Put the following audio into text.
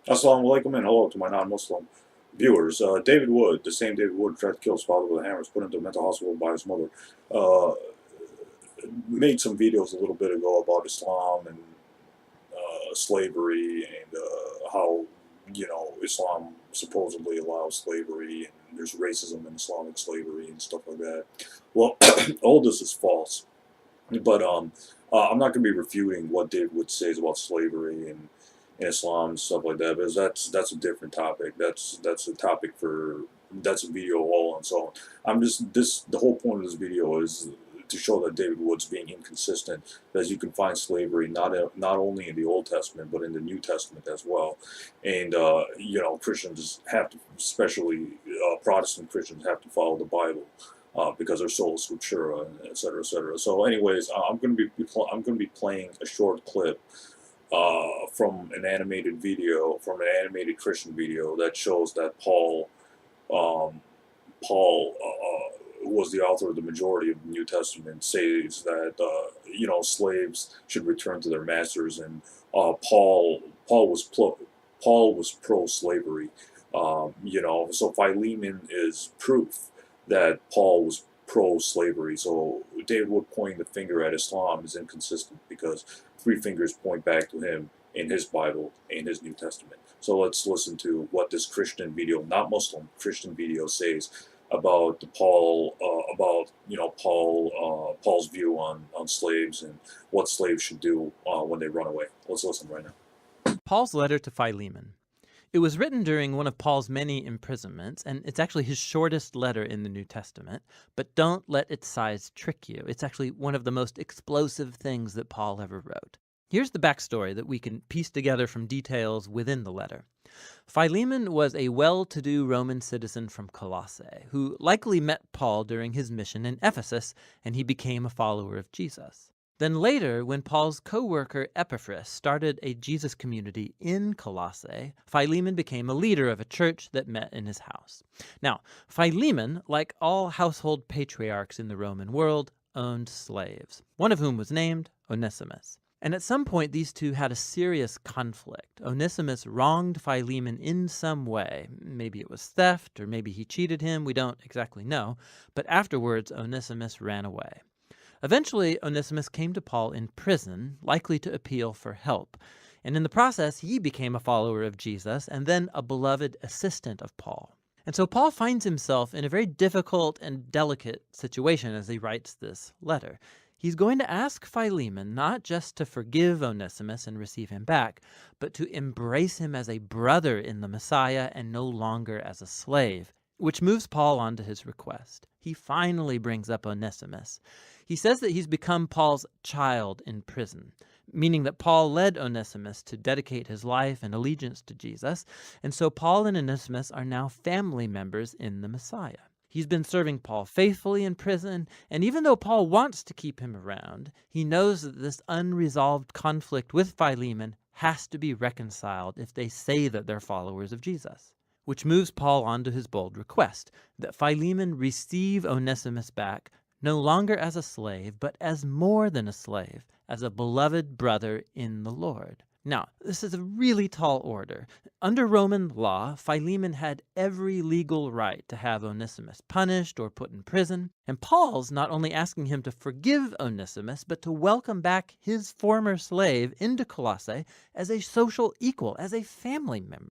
Assalamu alaikum and hello to my non-Muslim viewers. David Wood, the same David Wood who tried to kill his father with a hammer, was put into a mental hospital by his mother. Uh, Made some videos a little bit ago about Islam and slavery and how Islam supposedly allows slavery and there's racism in Islamic slavery and stuff like that. Well, all this is false. But I'm not going to be refuting what David Wood says about slavery and Islam and stuff like that, because that's a different topic. That's a topic for that's a video all on its own. I'm just this the whole point of this video is to show that David Wood's being inconsistent, that you can find slavery not only in the Old Testament but in the New Testament as well, and Christians have to, especially Protestant Christians, have to follow the Bible because they're sola scriptura, et cetera, et cetera. So, anyways, I'm going to be playing a short clip from an animated video, from an animated Christian video that shows that um, Paul was the author of the majority of the New Testament, says that slaves should return to their masters, and Paul was pro-slavery. So Philemon is proof that Paul was pro-slavery. So David Wood pointing the finger at Islam is inconsistent because three fingers point back to him in his Bible, in his New Testament. So let's listen to what this Christian video, not Muslim, Christian video says about Paul's view on slaves and what slaves should do when they run away. Let's listen right now. Paul's letter to Philemon. It was written during one of Paul's many imprisonments, and it's actually his shortest letter in the New Testament. But don't let its size trick you. It's actually one of the most explosive things that Paul ever wrote. Here's the backstory that we can piece together from details within the letter. Philemon was a well-to-do Roman citizen from Colossae, who likely met Paul during his mission in Ephesus, and he became a follower of Jesus. Then later, when Paul's co-worker Epaphras started a Jesus community in Colossae, Philemon became a leader of a church that met in his house. Now, Philemon, like all household patriarchs in the Roman world, owned slaves, one of whom was named Onesimus. And at some point, these two had a serious conflict. Onesimus wronged Philemon in some way. Maybe it was theft, or maybe he cheated him, we don't exactly know. But afterwards, Onesimus ran away. Eventually, Onesimus came to Paul in prison, likely to appeal for help. And in the process, he became a follower of Jesus and then a beloved assistant of Paul. And so Paul finds himself in a very difficult and delicate situation as he writes this letter. He's going to ask Philemon not just to forgive Onesimus and receive him back, but to embrace him as a brother in the Messiah and no longer as a slave, which moves Paul on to his request. He finally brings up Onesimus. He says that he's become Paul's child in prison, meaning that Paul led Onesimus to dedicate his life and allegiance to Jesus, and so Paul and Onesimus are now family members in the Messiah. He's been serving Paul faithfully in prison, and even though Paul wants to keep him around, he knows that this unresolved conflict with Philemon has to be reconciled if they say that they're followers of Jesus. Which moves Paul on to his bold request, that Philemon receive Onesimus back, no longer as a slave, but as more than a slave, as a beloved brother in the Lord. Now, this is a really tall order. Under Roman law, Philemon had every legal right to have Onesimus punished or put in prison, and Paul's not only asking him to forgive Onesimus, but to welcome back his former slave into Colossae as a social equal, as a family member.